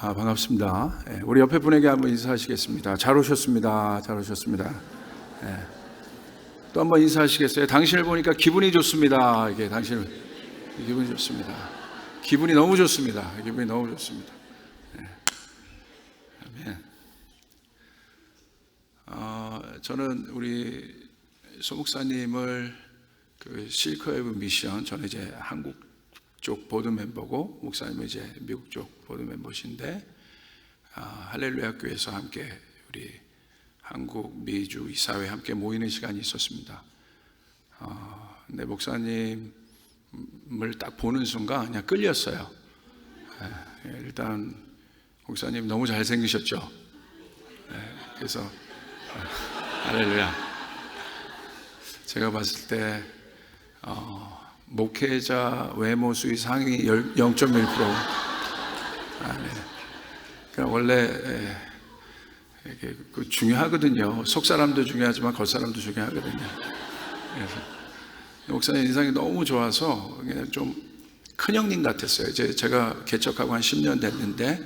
반갑습니다. 우리 옆에 분에게 한번 인사하시겠습니다. 잘 오셨습니다. 잘 오셨습니다. 또 한번 인사하시겠어요? 당신을 보니까 기분이 좋습니다. 이게 당신을 기분이 좋습니다. 기분이 너무 좋습니다. 기분이 너무 좋습니다. 아멘. 저는 우리 소 목사님을 그 실크 오브 미션, 저는 이제 한국 쪽 보드 멤버고 목사님은 이제 미국 쪽 보드 멤버신데 할렐루야 교회에서 함께 우리 한국 미주 이사회 함께 모이는 시간이 있었습니다. 근데 목사님을 딱 보는 순간 그냥 끌렸어요. 일단 목사님 너무 잘생기셨죠. 그래서 할렐루야. 제가 봤을 때 목회자 외모 수위 상위 0.1%. 네. 그러니까 원래 이게 중요하거든요. 속 사람도 중요하지만 겉 사람도 중요하거든요. 그래서 목사님 인상이 너무 좋아서 그냥 좀 큰형님 같았어요. 제가 개척하고 한 10년 됐는데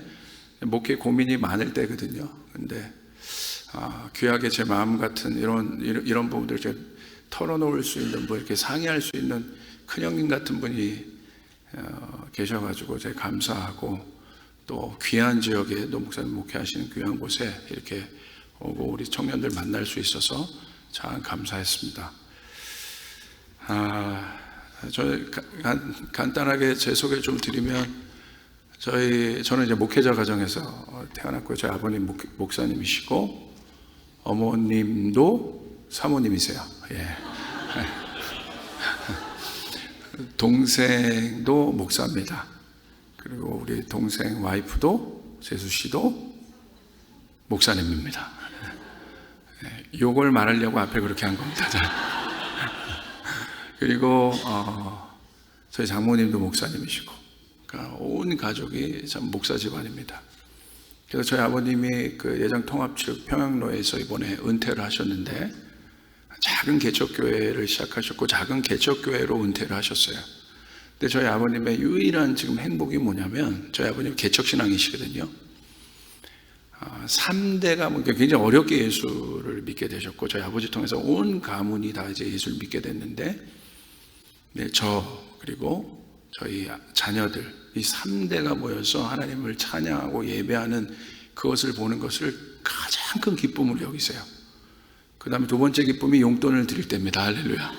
목회 고민이 많을 때거든요. 근데 귀하게 제 마음 같은 이런 부분들을 이렇게 털어놓을 수 있는, 뭐 이렇게 상의할 수 있는 큰형님 같은 분이 계셔가지고 제가 감사하고, 또 귀한 지역에 또 목사님 목회하시는 귀한 곳에 이렇게 오고 우리 청년들 만날 수 있어서 참 감사했습니다. 저희 간단하게 제 소개 좀 드리면, 저는 이제 목회자 가정에서 태어났고요. 저희 아버님 목사님이시고 어머님도 사모님이세요. 동생도 목사입니다. 그리고 우리 동생 와이프도, 재수 씨도 목사님입니다. 요걸 말하려고 앞에 그렇게 한 겁니다. 그리고 저희 장모님도 목사님이시고, 그러니까 온 가족이 참 목사 집안입니다. 그래서 저희 아버님이 그 예장 통합 측 평양로에서 이번에 은퇴를 하셨는데, 작은 개척교회를 시작하셨고 작은 개척교회로 은퇴를 하셨어요. 근데 저희 아버님의 유일한 지금 행복이 뭐냐면, 저희 아버님 개척신앙이시거든요. 3대가 굉장히 어렵게 예수를 믿게 되셨고, 저희 아버지 통해서 온 가문이 다 이제 예수를 믿게 됐는데, 저 그리고 저희 자녀들 이 3대가 모여서 하나님을 찬양하고 예배하는 그것을 보는 것을 가장 큰 기쁨으로 여기세요. 그 다음에 두 번째 기쁨이 용돈을 드릴 때입니다. 할렐루야.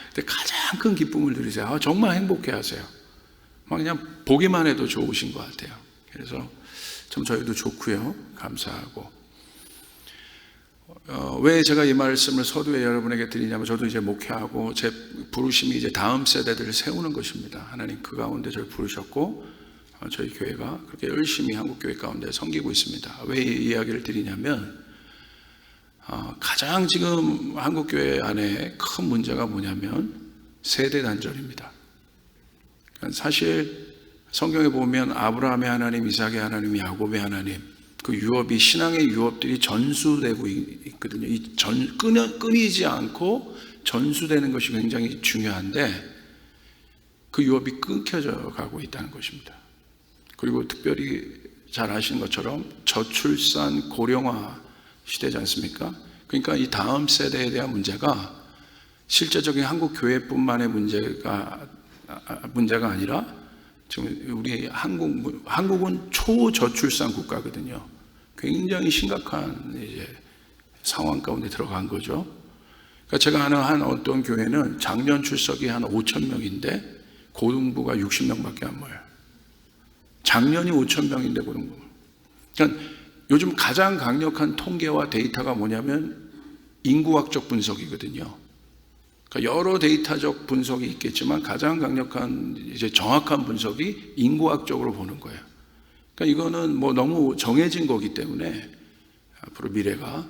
근데 가장 큰 기쁨을 누리세요. 정말 행복해 하세요. 막 그냥 보기만 해도 좋으신 것 같아요. 그래서 참 저희도 좋고요. 감사하고. 왜 제가 이 말씀을 서두에 여러분에게 드리냐면, 저도 이제 목회하고 제 부르심이 이제 다음 세대들을 세우는 것입니다. 하나님 그 가운데 저를 부르셨고, 저희 교회가 그렇게 열심히 한국교회 가운데 섬기고 있습니다. 왜 이 이야기를 드리냐면, 가장 지금 한국교회 안에 큰 문제가 뭐냐면 세대 단절입니다. 사실 성경에 보면 아브라함의 하나님, 이삭의 하나님, 야곱의 하나님, 그 유업이, 신앙의 유업들이 전수되고 있거든요. 끊이지 않고 전수되는 것이 굉장히 중요한데, 그 유업이 끊겨져 가고 있다는 것입니다. 그리고 특별히 잘 아시는 것처럼 저출산 고령화 시대지 않습니까? 그러니까 이 다음 세대에 대한 문제가 실제적인 한국 교회뿐만의 문제가 아니라, 지금 우리 한국은 초저출산 국가거든요. 굉장히 심각한 이제 상황 가운데 들어간 거죠. 그러니까 제가 아는 한 어떤 교회는 작년 출석이 한 5,000명인데 고등부가 60명밖에 안 모여요. 작년이 5,000명인데 고등부. 그러니까 요즘 가장 강력한 통계와 데이터가 뭐냐면 인구학적 분석이거든요. 그러니까 여러 데이터적 분석이 있겠지만 가장 강력한 이제 정확한 분석이 인구학적으로 보는 거예요. 그러니까 이거는 뭐 너무 정해진 거기 때문에 앞으로 미래가,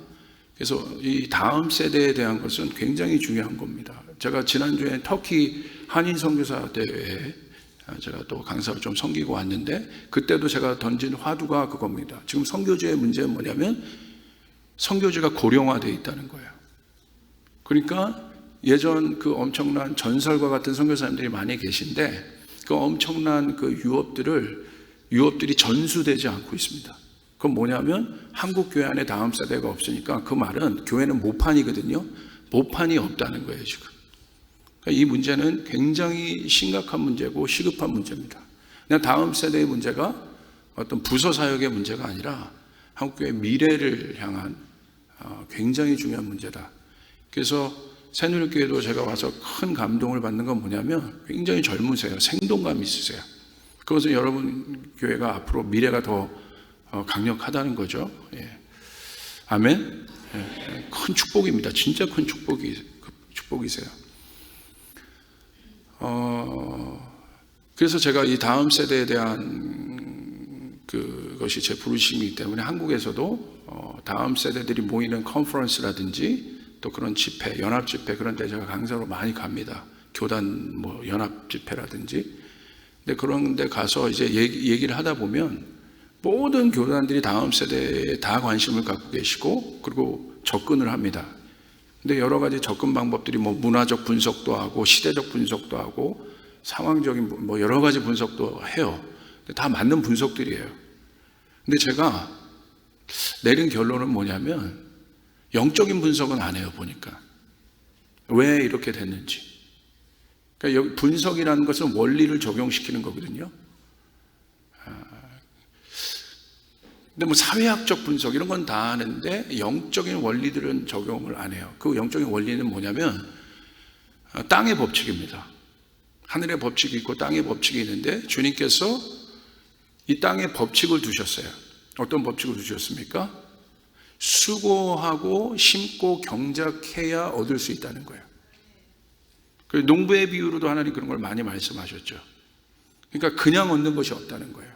그래서 이 다음 세대에 대한 것은 굉장히 중요한 겁니다. 제가 지난주에 터키 한인 선교사 대회에 제가 또 강사로 좀 섬기고 왔는데, 그때도 제가 던진 화두가 그겁니다. 지금 선교지의 문제는 뭐냐면 선교지가 고령화되어 있다는 거예요. 그러니까 예전 그 엄청난 전설과 같은 선교사님들이 많이 계신데, 그 엄청난 그 유업들을 유업들이 전수되지 않고 있습니다. 그건 뭐냐면 한국 교회 안에 다음 세대가 없으니까 그 말은 교회는 모판이거든요. 모판이 없다는 거예요, 지금. 그러니까 이 문제는 굉장히 심각한 문제고 시급한 문제입니다. 그냥 다음 세대의 문제가 어떤 부서 사역의 문제가 아니라 한국교회의 미래를 향한 굉장히 중요한 문제다. 그래서 새누리교회도 제가 와서 큰 감동을 받는 건 뭐냐면 굉장히 젊으세요. 생동감 있으세요. 그것은 여러분 교회가 앞으로 미래가 더 강력하다는 거죠. 예. 아멘. 예. 큰 축복입니다. 진짜 큰 축복이세요. 그래서 제가 이 다음 세대에 대한 그것이 제 부르심이기 때문에 한국에서도 다음 세대들이 모이는 컨퍼런스라든지 또 그런 집회, 연합 집회 그런 데 제가 강사로 많이 갑니다. 교단 연합 집회라든지. 근데 그런 데 가서 이제 얘기를 하다 보면 모든 교단들이 다음 세대에 다 관심을 갖고 계시고 그리고 접근을 합니다. 근데 여러 가지 접근 방법들이 문화적 분석도 하고 시대적 분석도 하고 상황적인 여러 가지 분석도 해요. 근데 다 맞는 분석들이에요. 근데 제가 내린 결론은 뭐냐면 영적인 분석은 안 해요, 보니까. 왜 이렇게 됐는지. 그러니까 여기 분석이라는 것은 원리를 적용시키는 거거든요. 근데 사회학적 분석 이런 건 다 하는데 영적인 원리들은 적용을 안 해요. 그 영적인 원리는 뭐냐면 땅의 법칙입니다. 하늘의 법칙이 있고 땅의 법칙이 있는데 주님께서 이 땅에 법칙을 두셨어요. 어떤 법칙을 두셨습니까? 수고하고 심고 경작해야 얻을 수 있다는 거예요. 그리고 농부의 비유로도 하나님 그런 걸 많이 말씀하셨죠. 그러니까 그냥 얻는 것이 없다는 거예요.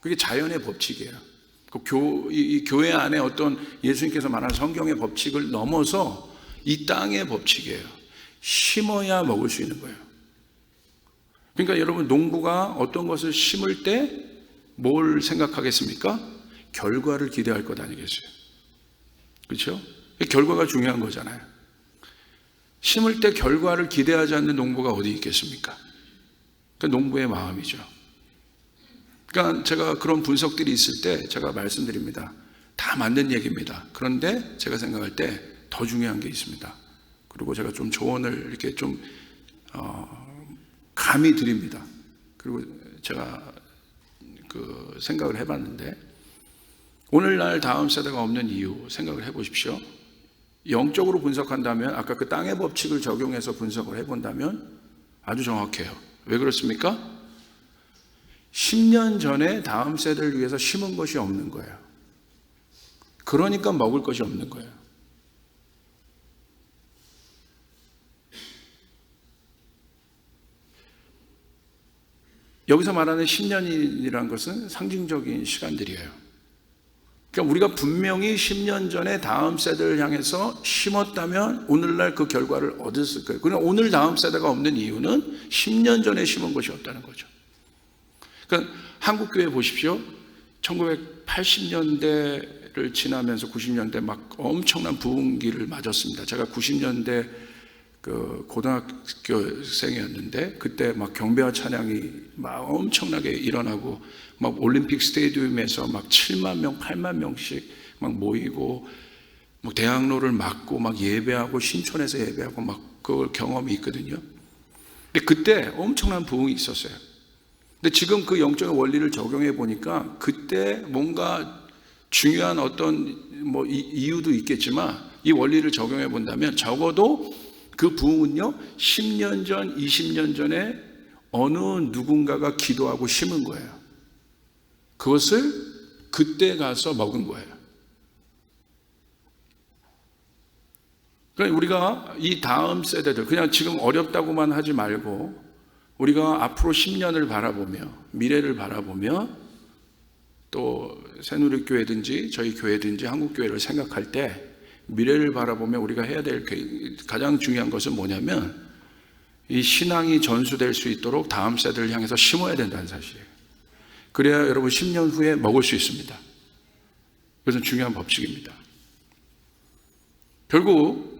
그게 자연의 법칙이에요. 이 교회 안에 어떤 예수님께서 말하는 성경의 법칙을 넘어서 이 땅의 법칙이에요. 심어야 먹을 수 있는 거예요. 그러니까 여러분 농부가 어떤 것을 심을 때 뭘 생각하겠습니까? 결과를 기대할 것 아니겠어요? 그렇죠? 결과가 중요한 거잖아요. 심을 때 결과를 기대하지 않는 농부가 어디 있겠습니까? 그러니까 농부의 마음이죠. 그러니까 제가 그런 분석들이 있을 때 제가 말씀드립니다. 다 맞는 얘기입니다. 그런데 제가 생각할 때 더 중요한 게 있습니다. 그리고 제가 좀 조언을 이렇게 좀 감히 드립니다. 그리고 제가 그 생각을 해봤는데 오늘날 다음 세대가 없는 이유 생각을 해보십시오. 영적으로 분석한다면 아까 그 땅의 법칙을 적용해서 분석을 해본다면 아주 정확해요. 왜 그렇습니까? 10년 전에 다음 세대를 위해서 심은 것이 없는 거예요. 그러니까 먹을 것이 없는 거예요. 여기서 말하는 10년이라는 것은 상징적인 시간들이에요. 그러니까 우리가 분명히 10년 전에 다음 세대를 향해서 심었다면 오늘날 그 결과를 얻었을 거예요. 그러나 오늘 다음 세대가 없는 이유는 10년 전에 심은 것이 없다는 거죠. 그러니까 한국교회 보십시오. 1980년대를 지나면서 90년대 막 엄청난 부흥기를 맞았습니다. 제가 90년대 그 고등학교생이었는데 그때 막 경배와 찬양이 막 엄청나게 일어나고 막 올림픽 스테디움에서 막 7만 명, 8만 명씩 막 모이고 막 대학로를 막고 막 예배하고 신촌에서 예배하고 막 그 경험이 있거든요. 근데 그때 엄청난 부흥이 있었어요. 근데 지금 그 영적인 원리를 적용해 보니까 그때 뭔가 중요한 어떤 이유도 있겠지만 이 원리를 적용해 본다면 적어도 그 부흥은요 10년 전, 20년 전에 어느 누군가가 기도하고 심은 거예요. 그것을 그때 가서 먹은 거예요. 그러니까 우리가 이 다음 세대들 그냥 지금 어렵다고만 하지 말고 우리가 앞으로 10년을 바라보며 미래를 바라보며 또 새누리교회든지 저희 교회든지 한국교회를 생각할 때 미래를 바라보며 우리가 해야 될 가장 중요한 것은 뭐냐면 이 신앙이 전수될 수 있도록 다음 세대를 향해서 심어야 된다는 사실이에요. 그래야 여러분 10년 후에 먹을 수 있습니다. 그것은 중요한 법칙입니다. 결국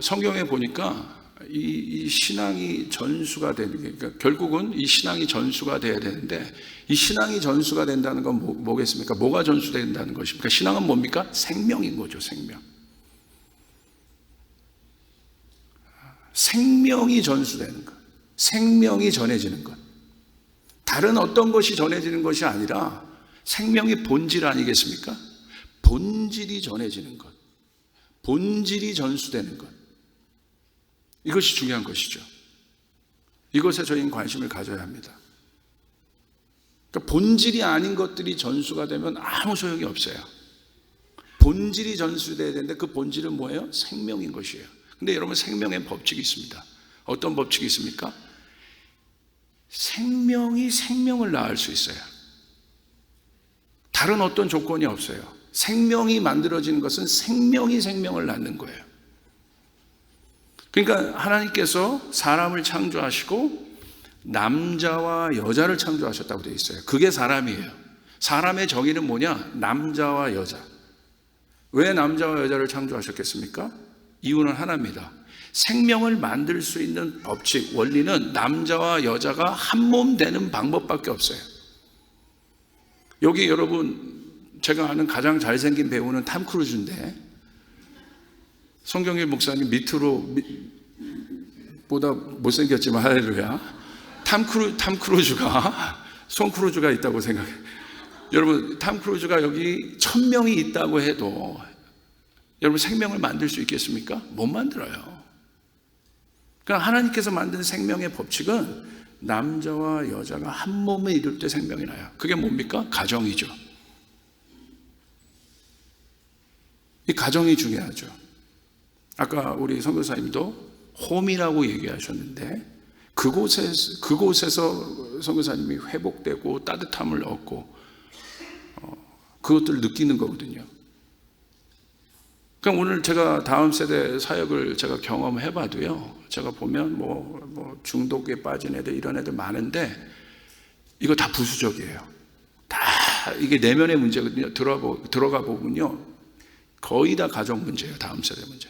성경에 보니까 이 신앙이 전수가 되는 게, 그러니까 결국은 이 신앙이 전수가 돼야 되는데, 이 신앙이 전수가 된다는 건 뭐겠습니까? 뭐가 전수된다는 것입니까? 신앙은 뭡니까? 생명인 거죠, 생명. 생명이 전수되는 것, 생명이 전해지는 것. 다른 어떤 것이 전해지는 것이 아니라 생명의 본질 아니겠습니까? 본질이 전해지는 것, 본질이 전수되는 것. 이것이 중요한 것이죠. 이것에 저희는 관심을 가져야 합니다. 그러니까 본질이 아닌 것들이 전수가 되면 아무 소용이 없어요. 본질이 전수돼야 되는데 그 본질은 뭐예요? 생명인 것이에요. 근데 여러분, 생명의 법칙이 있습니다. 어떤 법칙이 있습니까? 생명이 생명을 낳을 수 있어요. 다른 어떤 조건이 없어요. 생명이 만들어지는 것은 생명이 생명을 낳는 거예요. 그러니까 하나님께서 사람을 창조하시고 남자와 여자를 창조하셨다고 되어 있어요. 그게 사람이에요. 사람의 정의는 뭐냐? 남자와 여자. 왜 남자와 여자를 창조하셨겠습니까? 이유는 하나입니다. 생명을 만들 수 있는 법칙, 원리는 남자와 여자가 한 몸 되는 방법밖에 없어요. 여기 여러분, 제가 아는 가장 잘생긴 배우는 탐 크루즈인데, 송경일 목사님 밑으로 보다 못생겼지만 할렐루야. 탐 크루즈가 송 크루즈가 있다고 생각해. 여러분, 탐 크루즈가 여기 1000명이 있다고 해도 여러분, 생명을 만들 수 있겠습니까? 못 만들어요. 그러니까 하나님께서 만든 생명의 법칙은 남자와 여자가 한 몸에 이룰 때 생명이 나요. 그게 뭡니까? 가정이죠. 이 가정이 중요하죠. 아까 우리 선교사님도 홈이라고 얘기하셨는데, 그곳에서 선교사님이 회복되고 따뜻함을 얻고 그것들을 느끼는 거거든요. 그러니까 오늘 제가 다음 세대 사역을 제가 경험해봐도요, 제가 보면 뭐 중독에 빠진 애들, 이런 애들 많은데 이거 다 부수적이에요. 다 이게 내면의 문제거든요. 들어가 보면요, 거의 다 가정 문제예요. 다음 세대 문제.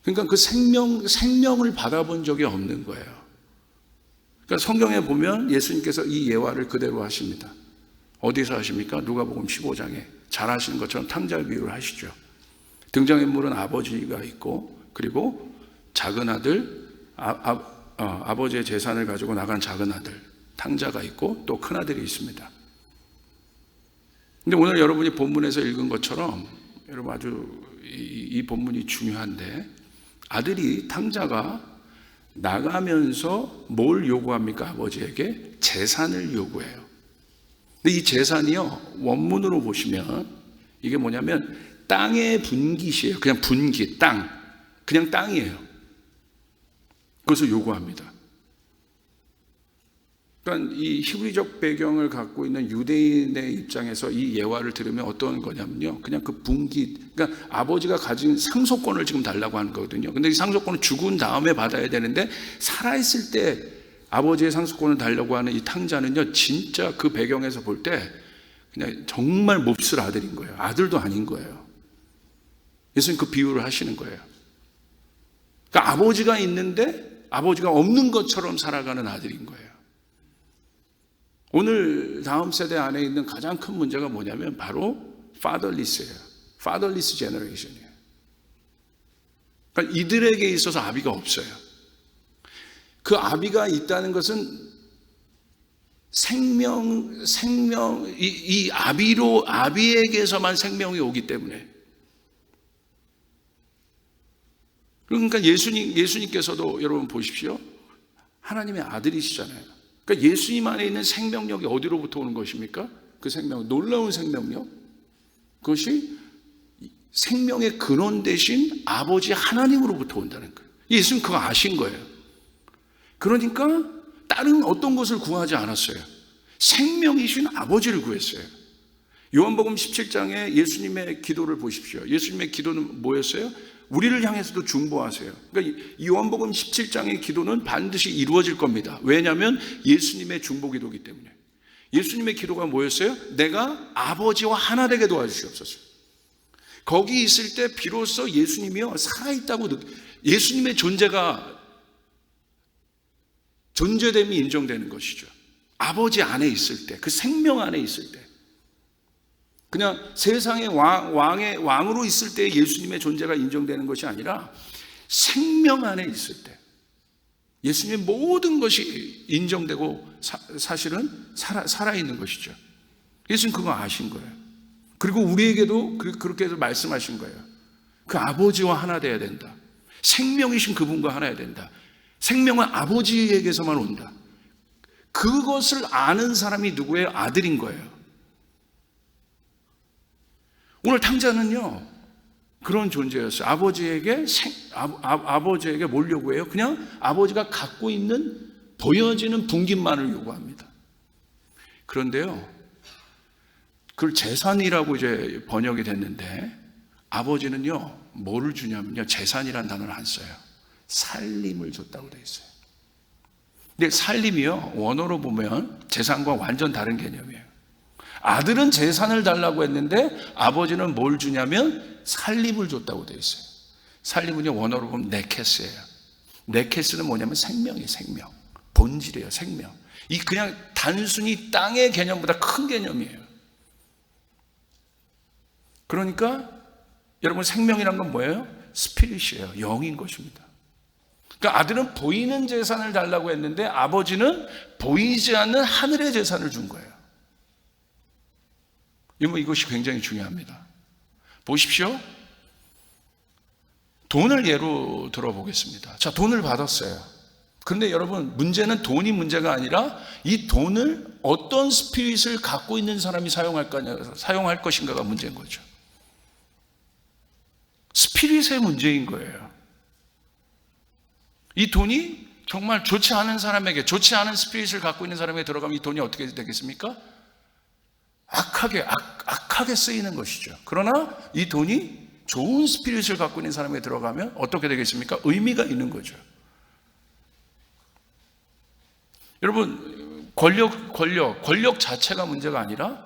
그러니까 그 생명을 받아본 적이 없는 거예요. 그러니까 성경에 보면 예수님께서 이 예화를 그대로 하십니다. 어디서 하십니까? 누가복음 15장에 잘 하시는 것처럼 탕자 비유를 하시죠. 등장인물은 아버지가 있고, 그리고 작은 아들, 아버지의 재산을 가지고 나간 작은 아들, 탕자가 있고, 또 큰 아들이 있습니다. 근데 오늘 여러분이 본문에서 읽은 것처럼, 여러분 아주 이 본문이 중요한데, 아들이, 탕자가 나가면서 뭘 요구합니까? 아버지에게 재산을 요구해요. 근데 이 재산이요, 원문으로 보시면 이게 뭐냐면 땅의 분깃이에요. 그냥 분깃, 땅. 그냥 땅이에요. 그것을 요구합니다. 그러니까 이 히브리적 배경을 갖고 있는 유대인의 입장에서 이 예화를 들으면 어떤 거냐면요, 그냥 그 분깃, 그러니까 아버지가 가진 상속권을 지금 달라고 하는 거거든요. 근데 이 상속권을 죽은 다음에 받아야 되는데, 살아있을 때 아버지의 상속권을 달라고 하는 이 탕자는요, 진짜 그 배경에서 볼 때 그냥 정말 몹쓸 아들인 거예요. 아들도 아닌 거예요. 예수님 그 비유를 하시는 거예요. 그러니까 아버지가 있는데 아버지가 없는 것처럼 살아가는 아들인 거예요. 오늘 다음 세대 안에 있는 가장 큰 문제가 뭐냐면 바로 fatherless예요. fatherless generation이에요. 그러니까 이들에게 있어서 아비가 없어요. 그 아비가 있다는 것은 이 아비에게서만 생명이 오기 때문에. 그러니까 예수님께서도 여러분 보십시오. 하나님의 아들이시잖아요. 그러니까 예수님 안에 있는 생명력이 어디로부터 오는 것입니까? 그 생명, 놀라운 생명력. 그것이 생명의 근원 대신 아버지 하나님으로부터 온다는 거예요. 예수님 그거 아신 거예요. 그러니까 다른 어떤 것을 구하지 않았어요. 생명이신 아버지를 구했어요. 요한복음 17장에 예수님의 기도를 보십시오. 예수님의 기도는 뭐였어요? 우리를 향해서도 중보하세요. 그러니까 이 요한복음 17장의 기도는 반드시 이루어질 겁니다. 왜냐하면 예수님의 중보기도이기 때문에. 예수님의 기도가 뭐였어요? 내가 아버지와 하나 되게 도와주시옵소서. 거기 있을 때 비로소 예수님이요, 살아있다고 예수님의 존재됨이 인정되는 것이죠. 아버지 안에 있을 때, 그 생명 안에 있을 때, 그냥 세상의 왕으로 있을 때 예수님의 존재가 인정되는 것이 아니라 생명 안에 있을 때 예수님의 모든 것이 인정되고 사실은 살아있는 것이죠. 예수님 그거 아신 거예요. 그리고 우리에게도 그렇게 해서 말씀하신 거예요. 그 아버지와 하나 돼야 된다. 생명이신 그분과 하나야 된다. 생명은 아버지에게서만 온다. 그것을 아는 사람이 누구예요? 아들인 거예요. 오늘 탕자는요 그런 존재였어요. 아버지에게 뭘 요구해요? 그냥 아버지가 갖고 있는 보여지는 분깃만을 요구합니다. 그런데요 그걸 재산이라고 이제 번역이 됐는데, 아버지는요 뭐를 주냐면요 재산이라는 단어를 안 써요. 살림을 줬다고 되어 있어요. 근데 살림이요 원어로 보면 재산과 완전 다른 개념이에요. 아들은 재산을 달라고 했는데 아버지는 뭘 주냐면 살림을 줬다고 되어 있어요. 살림은요 원어로 보면 네케스예요. 네케스는 뭐냐면 생명이에요. 생명, 본질이에요. 생명. 이 그냥 단순히 땅의 개념보다 큰 개념이에요. 그러니까 여러분 생명이란 건 뭐예요? 스피릿이에요. 영인 것입니다. 그러니까 아들은 보이는 재산을 달라고 했는데 아버지는 보이지 않는 하늘의 재산을 준 거예요. 이것이 굉장히 중요합니다. 보십시오. 돈을 예로 들어보겠습니다. 자, 돈을 받았어요. 그런데 여러분 문제는 돈이 문제가 아니라 이 돈을 어떤 스피릿을 갖고 있는 사람이 사용할 것인가가 문제인 거죠. 스피릿의 문제인 거예요. 이 돈이 정말 좋지 않은 사람에게, 좋지 않은 스피릿을 갖고 있는 사람에게 들어가면 이 돈이 어떻게 되겠습니까? 악하게 쓰이는 것이죠. 그러나 이 돈이 좋은 스피릿을 갖고 있는 사람에게 들어가면 어떻게 되겠습니까? 의미가 있는 거죠. 여러분 권력 자체가 문제가 아니라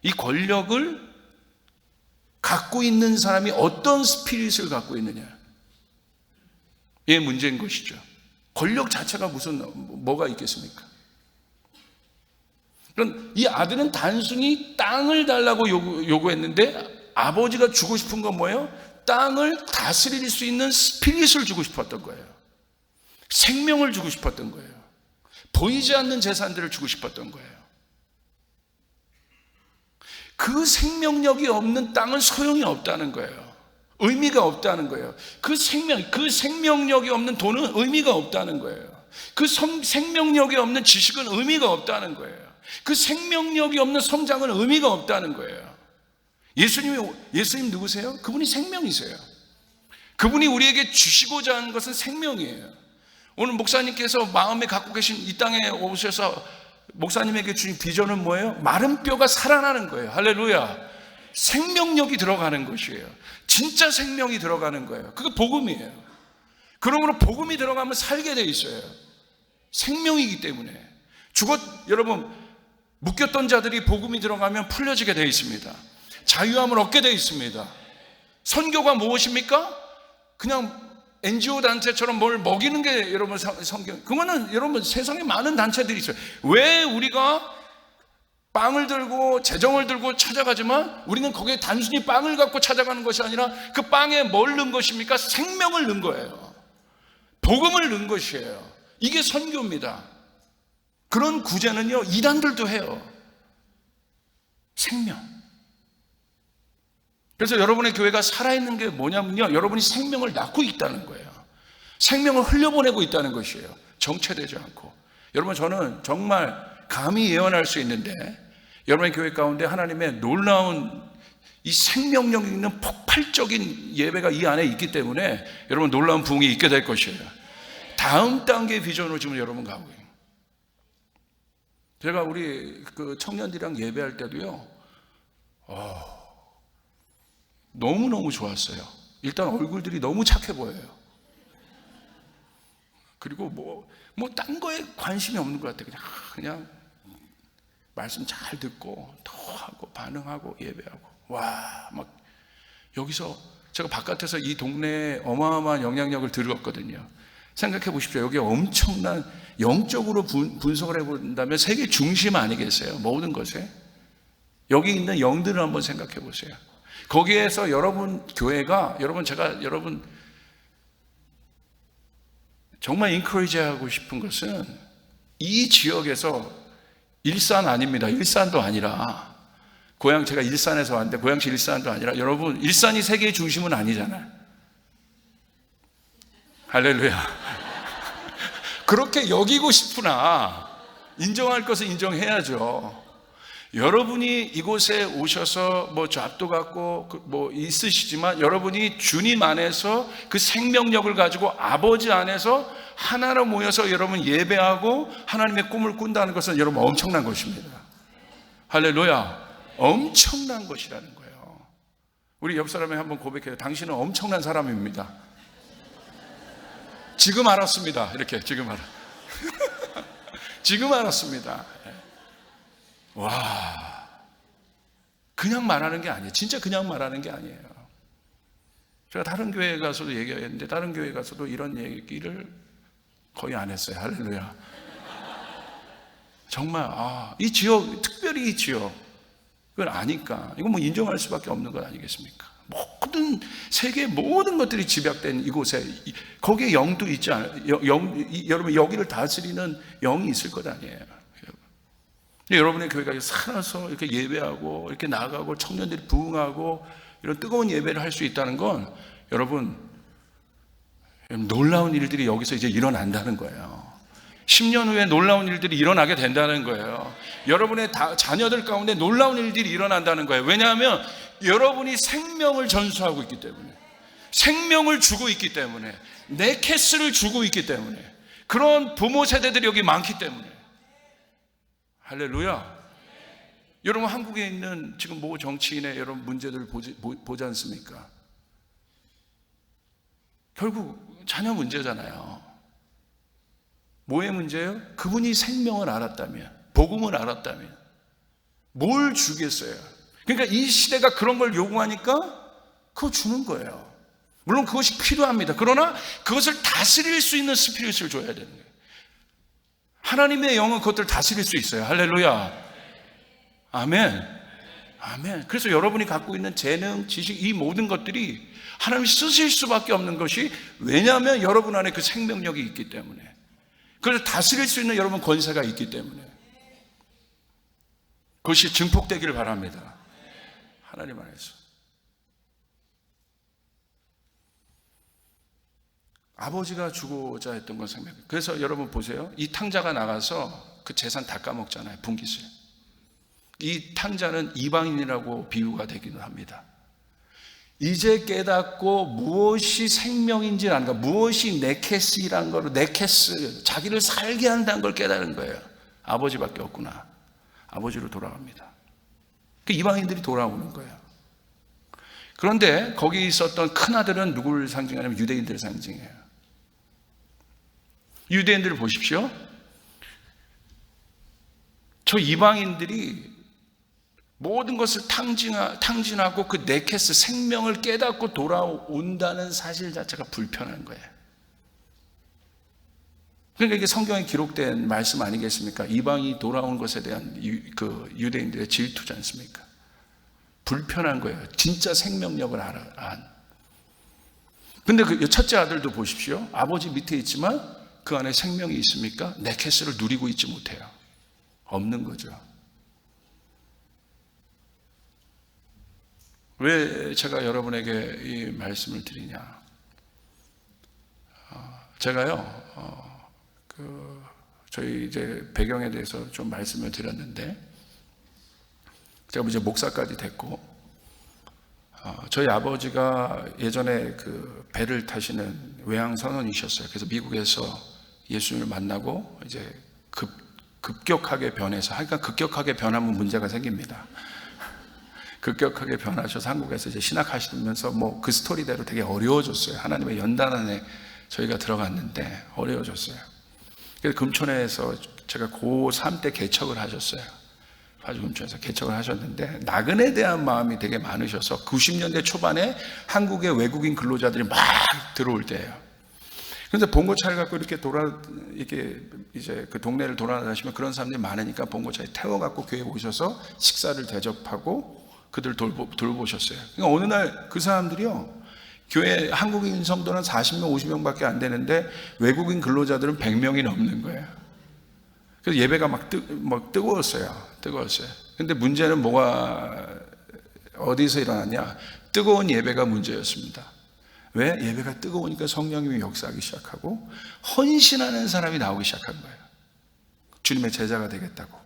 이 권력을 갖고 있는 사람이 어떤 스피릿을 갖고 있느냐, 이게 문제인 것이죠. 권력 자체가 뭐가 있겠습니까? 그럼 이 아들은 단순히 땅을 달라고 요구했는데 아버지가 주고 싶은 건 뭐예요? 땅을 다스릴 수 있는 스피릿을 주고 싶었던 거예요. 생명을 주고 싶었던 거예요. 보이지 않는 재산들을 주고 싶었던 거예요. 그 생명력이 없는 땅은 소용이 없다는 거예요. 의미가 없다는 거예요. 그 생명력이 없는 돈은 의미가 없다는 거예요. 그 생명력이 없는 지식은 의미가 없다는 거예요. 그 생명력이 없는 성장은 의미가 없다는 거예요. 예수님 누구세요? 그분이 생명이세요. 그분이 우리에게 주시고자 하는 것은 생명이에요. 오늘 목사님께서 마음에 갖고 계신 이 땅에 오셔서 목사님에게 주신 비전은 뭐예요? 마른 뼈가 살아나는 거예요. 할렐루야. 생명력이 들어가는 것이에요. 진짜 생명이 들어가는 거예요. 그게 복음이에요. 그러므로 복음이 들어가면 살게 돼 있어요. 생명이기 때문에. 여러분 묶였던 자들이 복음이 들어가면 풀려지게 되어 있습니다. 자유함을 얻게 되어 있습니다. 선교가 무엇입니까? 그냥 NGO 단체처럼 뭘 먹이는 게 여러분 성경. 그거는 여러분 세상에 많은 단체들이 있어요. 왜 우리가 빵을 들고 재정을 들고 찾아가지만 우리는 거기에 단순히 빵을 갖고 찾아가는 것이 아니라 그 빵에 뭘 넣은 것입니까? 생명을 넣은 거예요. 복음을 넣은 것이에요. 이게 선교입니다. 그런 구제는요 이단들도 해요. 생명. 그래서 여러분의 교회가 살아있는 게 뭐냐면요, 여러분이 생명을 낳고 있다는 거예요. 생명을 흘려보내고 있다는 것이에요. 정체되지 않고. 여러분 저는 정말 감히 예언할 수 있는데 여러분의 교회 가운데 하나님의 놀라운 이 생명력 있는 폭발적인 예배가 이 안에 있기 때문에 여러분 놀라운 부흥이 있게 될 것이에요. 다음 단계의 비전으로 지금 여러분 가고 있어요. 제가 우리 그 청년들이랑 예배할 때도요 너무너무 좋았어요. 일단 얼굴들이 너무 착해 보여요. 그리고 딴 거에 관심이 없는 것 같아요. 그냥 말씀 잘 듣고 더 하고 반응하고 예배하고 막 여기서 제가 바깥에서 이 동네에 어마어마한 영향력을 들었거든요. 생각해 보십시오. 여기 엄청난 영적으로 분석을 해본다면 세계 중심 아니겠어요? 모든 것에. 여기 있는 영들을 한번 생각해 보세요. 거기에서 여러분 교회가, 여러분 정말 인커리지 하고 싶은 것은 이 지역에서 일산 아닙니다. 일산도 아니라, 제가 일산에서 왔는데 고양시 일산도 아니라, 여러분 일산이 세계의 중심은 아니잖아요. 할렐루야. 그렇게 여기고 싶으나 인정할 것은 인정해야죠. 여러분이 이곳에 오셔서 뭐 잡도 갖고 뭐 있으시지만, 여러분이 주님 안에서 그 생명력을 가지고 아버지 안에서 하나로 모여서 여러분 예배하고 하나님의 꿈을 꾼다는 것은 여러분 엄청난 것입니다. 할렐루야. 엄청난 것이라는 거예요. 우리 옆 사람이 한번 고백해요. 당신은 엄청난 사람입니다. 지금 알았습니다. 이렇게 지금 지금 알았습니다. 와, 그냥 말하는 게 아니에요. 진짜 그냥 말하는 게 아니에요. 제가 다른 교회에 가서도 얘기했는데, 다른 교회에 가서도 이런 얘기를 거의 안 했어요. 할렐루야. 정말 이 지역, 특별히 이 지역, 그걸 아니까 이건 뭐 인정할 수밖에 없는 것 아니겠습니까? 모든 세계의 모든 것들이 집약된 이곳에, 거기에 영도 있지 않아요? 여러분 여기를 다스리는 영이 있을 것 아니에요. 여러분의 교회가 살아서 이렇게 예배하고 이렇게 나가고 청년들이 부흥하고 이런 뜨거운 예배를 할 수 있다는 건, 여러분 놀라운 일들이 여기서 이제 일어난다는 거예요. 10년 후에 놀라운 일들이 일어나게 된다는 거예요. 여러분의 자녀들 가운데 놀라운 일들이 일어난다는 거예요. 왜냐하면 여러분이 생명을 전수하고 있기 때문에, 생명을 주고 있기 때문에, 네케스를 주고 있기 때문에, 그런 부모 세대들이 여기 많기 때문에. 할렐루야. 여러분 한국에 있는 지금 모 정치인의 여러분 문제들을 보지 않습니까? 결국 자녀 문제잖아요. 뭐의 문제예요? 그분이 생명을 알았다면, 복음을 알았다면 뭘 주겠어요? 그러니까 이 시대가 그런 걸 요구하니까 그거 주는 거예요. 물론 그것이 필요합니다. 그러나 그것을 다스릴 수 있는 스피릿을 줘야 되는 거예요. 하나님의 영은 그것들을 다스릴 수 있어요. 할렐루야. 아멘. 아멘. 그래서 여러분이 갖고 있는 재능, 지식, 이 모든 것들이 하나님이 쓰실 수밖에 없는 것이, 왜냐하면 여러분 안에 그 생명력이 있기 때문에, 그걸 다스릴 수 있는 여러분 권세가 있기 때문에, 그것이 증폭되기를 바랍니다. 하나님 안에서. 아버지가 주고자 했던 건 생명. 그래서 여러분 보세요. 이 탕자가 나가서 그 재산 다 까먹잖아요. 분깃을. 이 탕자는 이방인이라고 비유가 되기도 합니다. 이제 깨닫고 무엇이 생명인지 아는 거, 무엇이 네케스라는 거로, 네케스, 자기를 살게 한다는 걸 깨달은 거예요. 아버지밖에 없구나. 아버지로 돌아갑니다. 그 이방인들이 돌아오는 거예요. 그런데 거기 있었던 큰아들은 누구를 상징하냐면 유대인들을 상징해요. 유대인들을 보십시오. 저 이방인들이 모든 것을 탕진하고 그 네케스, 생명을 깨닫고 돌아온다는 사실 자체가 불편한 거예요. 그러니까 이게 성경에 기록된 말씀 아니겠습니까? 이방이 돌아온 것에 대한 그 유대인들의 질투지 않습니까? 불편한 거예요. 진짜 생명력을 안. 근데 그 첫째 아들도 보십시오. 아버지 밑에 있지만 그 안에 생명이 있습니까? 네케스를 누리고 있지 못해요. 없는 거죠. 왜 제가 여러분에게 이 말씀을 드리냐? 제가요, 저희 이제 배경에 대해서 좀 말씀을 드렸는데, 제가 이제 목사까지 됐고, 저희 아버지가 예전에 그 배를 타시는 외항 선원이셨어요. 그래서 미국에서 예수님을 만나고 이제 급격하게 변해서, 하여간 급격하게 변하면 문제가 생깁니다. 급격하게 변하셔서 한국에서 이제 신학하시면서 뭐 그 스토리대로 되게 어려워졌어요. 하나님의 연단 안에 저희가 들어갔는데 어려워졌어요. 그래서 금촌에서 제가 고3 때 개척을 하셨어요. 파주군청에서 개척을 하셨는데 나그네에 대한 마음이 되게 많으셔서 90년대 초반에 한국에 외국인 근로자들이 막 들어올 때예요. 그런데 봉고차를 갖고 이렇게 이제 그 동네를 돌아다니시면 그런 사람들이 많으니까 봉고차에 태워갖고 교회에 오셔서 식사를 대접하고 그들 돌보셨어요. 그러니까 어느 날 그 사람들이요, 교회 한국인 성도는 40명, 50명밖에 안 되는데 외국인 근로자들은 100명이 넘는 거예요. 그래서 예배가 막 뜨거웠어요. 근데 문제는 어디서 일어났냐? 뜨거운 예배가 문제였습니다. 왜? 예배가 뜨거우니까 성령님이 역사하기 시작하고 헌신하는 사람이 나오기 시작한 거예요. 주님의 제자가 되겠다고.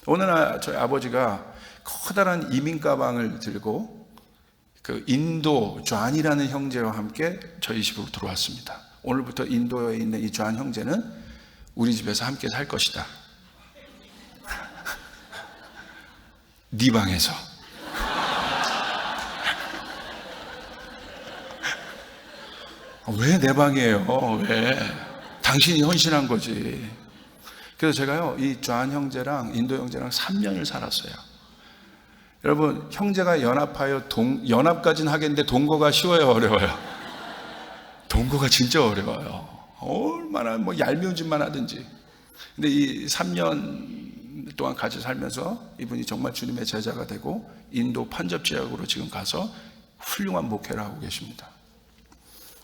어느 날 저희 아버지가 커다란 이민 가방을 들고 그 인도 존이라는 형제와 함께 저희 집으로 들어왔습니다. 오늘부터 인도에 있는 이 존 형제는 우리 집에서 함께 살 것이다. 네 방에서. 왜 내 방이에요? 왜? 당신이 헌신한 거지. 그래서 제가요, 이 존 형제랑 인도 형제랑 3년을 살았어요. 여러분, 형제가 연합하여 연합까지는 하겠는데 동거가 쉬워요, 어려워요? 동거가 진짜 어려워요. 얼마나 얄미운 짓만 하든지. 근데 이 3년 동안 같이 살면서 이분이 정말 주님의 제자가 되고 인도 판접 지역으로 지금 가서 훌륭한 목회를 하고 계십니다.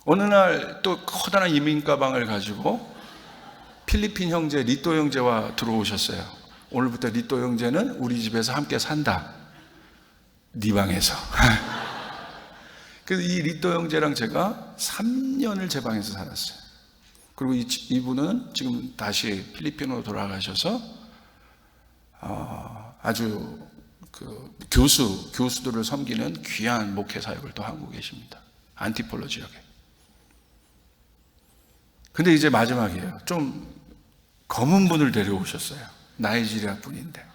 어느 날 또 커다란 이민 가방을 가지고 필리핀 형제 리또 형제와 들어오셨어요. 오늘부터 리또 형제는 우리 집에서 함께 산다. 네 방에서. 그래서 이 리또 형제랑 제가 3년을 제 방에서 살았어요. 그리고 이분은 지금 다시 필리핀으로 돌아가셔서 아주 그 교수들을 섬기는 귀한 목회 사역을 또 하고 계십니다. 안티폴로 지역에. 근데 이제 마지막이에요. 좀 검은 분을 데려오셨어요. 나이지리아 분인데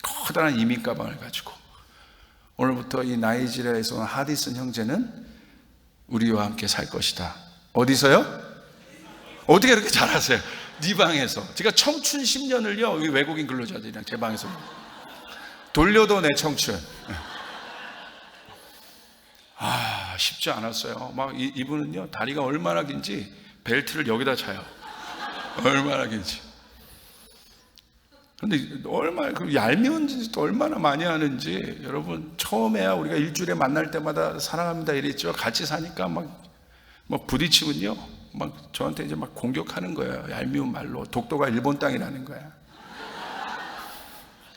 커다란 이민 가방을 가지고 오늘부터 이 나이지리아에서 온 하디슨 형제는 우리와 함께 살 것이다. 어디서요? 어떻게 이렇게 잘하세요? 네 방에서. 제가 청춘 10년을요 외국인 근로자들이랑 제 방에서 돌려도 내 청춘. 쉽지 않았어요. 막 이분은요 다리가 얼마나 긴지 벨트를 여기다 차요. 얼마나 긴지. 근데 얼마나 얄미운 짓도 얼마나 많이 하는지. 여러분, 처음에야 우리가 일주일에 만날 때마다 사랑합니다 이랬죠. 같이 사니까 막 부딪히면요 막 저한테 이제 막 공격하는 거예요. 얄미운 말로. 독도가 일본 땅이라는 거야.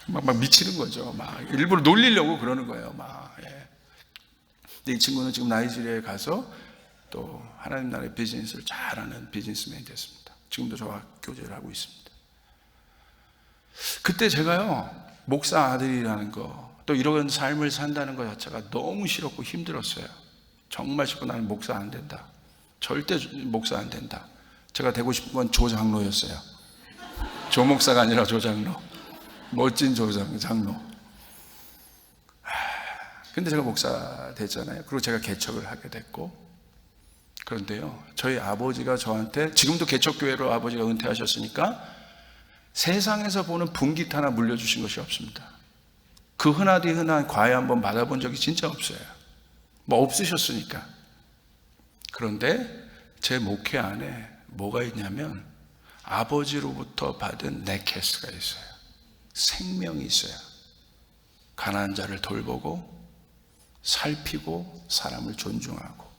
막 미치는 거죠. 막 일부러 놀리려고 그러는 거예요. 예. 근데 이 친구는 지금 나이지리아에 가서 또 하나님 나라의 비즈니스를 잘하는 비즈니스맨이 됐습니다. 지금도 저와 교제를 하고 있습니다. 그때 제가요 목사 아들이라는 거, 또 이런 삶을 산다는 것 자체가 너무 싫었고 힘들었어요. 정말 싫고 나는 목사 안 된다. 절대 목사 안 된다. 제가 되고 싶은 건 조장로였어요. 조목사가 아니라 조장로. 멋진 조장로. 근데 제가 목사 됐잖아요. 그리고 제가 개척을 하게 됐고, 그런데요 저희 아버지가 저한테, 지금도 개척교회로 아버지가 은퇴하셨으니까 세상에서 보는 분깃 하나 물려주신 것이 없습니다. 그 흔하디 흔한 과외 한번 받아본 적이 진짜 없어요. 없으셨으니까. 그런데 제 목회 안에 뭐가 있냐면 아버지로부터 받은 네케스가 있어요. 생명이 있어요. 가난한 자를 돌보고 살피고 사람을 존중하고,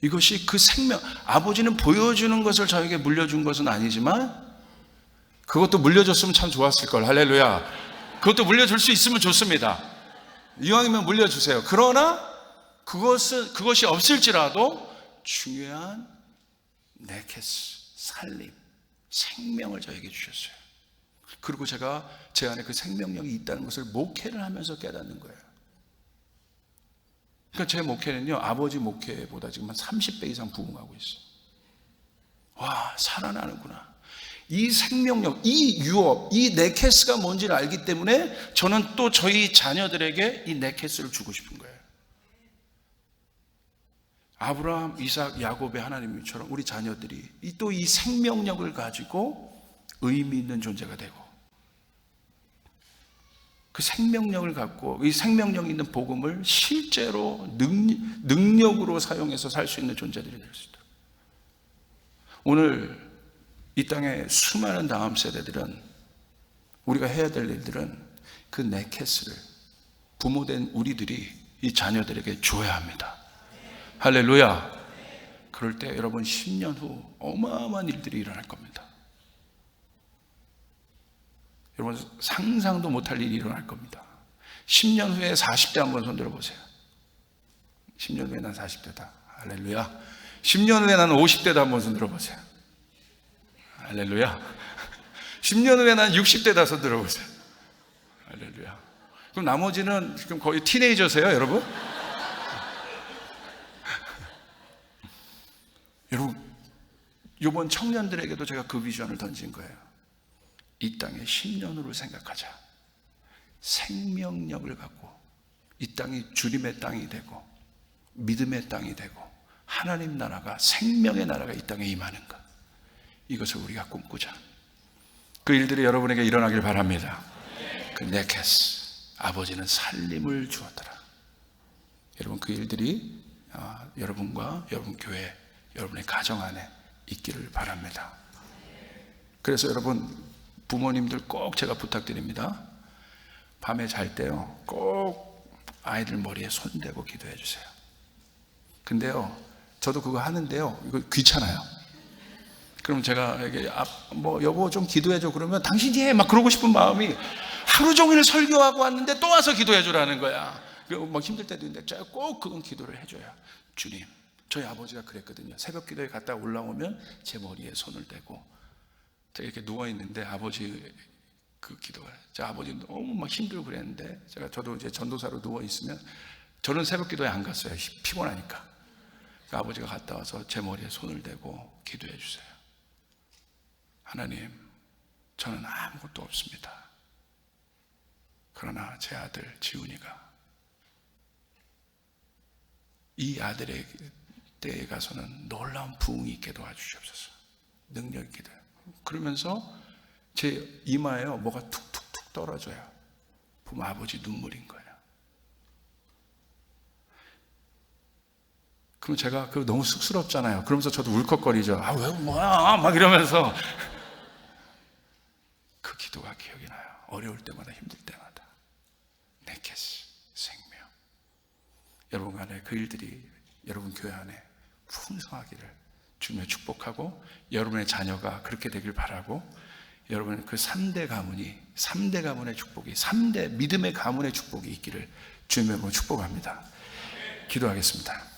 이것이 그 생명, 아버지는 보여주는 것을 저에게 물려준 것은 아니지만 그것도 물려줬으면 참 좋았을 걸. 할렐루야. 그것도 물려줄 수 있으면 좋습니다. 이왕이면 물려주세요. 그러나 그것이 없을지라도 중요한 네케스, 살림, 생명을 저에게 주셨어요. 그리고 제가 제 안에 그 생명력이 있다는 것을 목회를 하면서 깨닫는 거예요. 그러니까 제 목회는요 아버지 목회보다 지금 한 30배 이상 부흥하고 있어요. 와, 살아나는구나. 이 생명력, 이 유업, 이 네케스가 뭔지를 알기 때문에 저는 또 저희 자녀들에게 이 네케스를 주고 싶은 거예요. 아브라함, 이삭, 야곱의 하나님처럼 우리 자녀들이 또 이 생명력을 가지고 의미 있는 존재가 되고, 그 생명력을 갖고 이 생명력 있는 복음을 실제로 능력으로 사용해서 살 수 있는 존재들이 될 수 있도록. 오늘 이 땅의 수많은 다음 세대들은, 우리가 해야 될 일들은 그 네케스를 부모된 우리들이 이 자녀들에게 줘야 합니다. 할렐루야. 그럴 때 여러분 10년 후 어마어마한 일들이 일어날 겁니다. 여러분 상상도 못할 일이 일어날 겁니다. 10년 후에 40대 한번 손들어 보세요. 10년 후에 난 40대다. 할렐루야. 10년 후에 난 50대다 한번 손들어 보세요. 할렐루야. 10년 후에 난 60대다 손들어 보세요. 할렐루야. 그럼 나머지는 지금 거의 티네이저세요, 여러분? 여러분, 이번 청년들에게도 제가 그 비전을 던진 거예요. 이 땅에 10년 후를 생각하자. 생명력을 갖고 이 땅이 주님의 땅이 되고 믿음의 땅이 되고 하나님 나라가, 생명의 나라가 이 땅에 임하는 것, 이것을 우리가 꿈꾸자. 그 일들이 여러분에게 일어나길 바랍니다. 그 네케스, 아버지는 살림을 주었더라. 여러분 그 일들이 여러분과 여러분 교회, 여러분의 가정 안에 있기를 바랍니다. 그래서 여러분 부모님들 꼭 제가 부탁드립니다. 밤에 잘 때요 꼭 아이들 머리에 손대고 기도해 주세요. 근데요 저도 그거 하는데요 이거 귀찮아요. 그럼 제가 이게 여보 좀 기도해 줘 그러면 당신이 해 막 그러고 싶은 마음이, 하루 종일 설교하고 왔는데 또 와서 기도해 주라는 거야. 막 힘들 때도 있는데 제가 꼭 그건 기도를 해줘요. 주님, 저희 아버지가 그랬거든요. 새벽 기도에 갔다 올라오면 제 머리에 손을 대고 제가 이렇게 누워 있는데 아버지 그 기도를, 제 아버지 너무 막 힘들고 그랬는데 저도 이제 전도사로 누워 있으면 저는 새벽 기도에 안 갔어요. 피곤하니까. 그러니까 아버지가 갔다 와서 제 머리에 손을 대고 기도해 주세요. 하나님, 저는 아무것도 없습니다. 그러나 제 아들 지훈이가 이 아들의 때에 가서는 놀라운 부흥이 있게 도와주시옵소서. 능력 있게 도와주시옵소서. 그러면서 제 이마에 뭐가 툭툭툭 떨어져요. 보면 아버지 눈물인 거예요. 그럼 제가 그거 너무 쑥스럽잖아요. 그러면서 저도 울컥거리죠. 왜 뭐야 막 이러면서 그 기도가 기억이 나요. 어려울 때마다 힘들 때마다. 네케스, 생명. 여러분 안에 그 일들이 여러분 교회 안에 풍성하기를 주님의 축복하고, 여러분의 자녀가 그렇게 되길 바라고, 여러분 그 3대 가문의 축복이, 3대 믿음의 가문의 축복이 있기를 주님의 이름으로 축복합니다. 기도하겠습니다.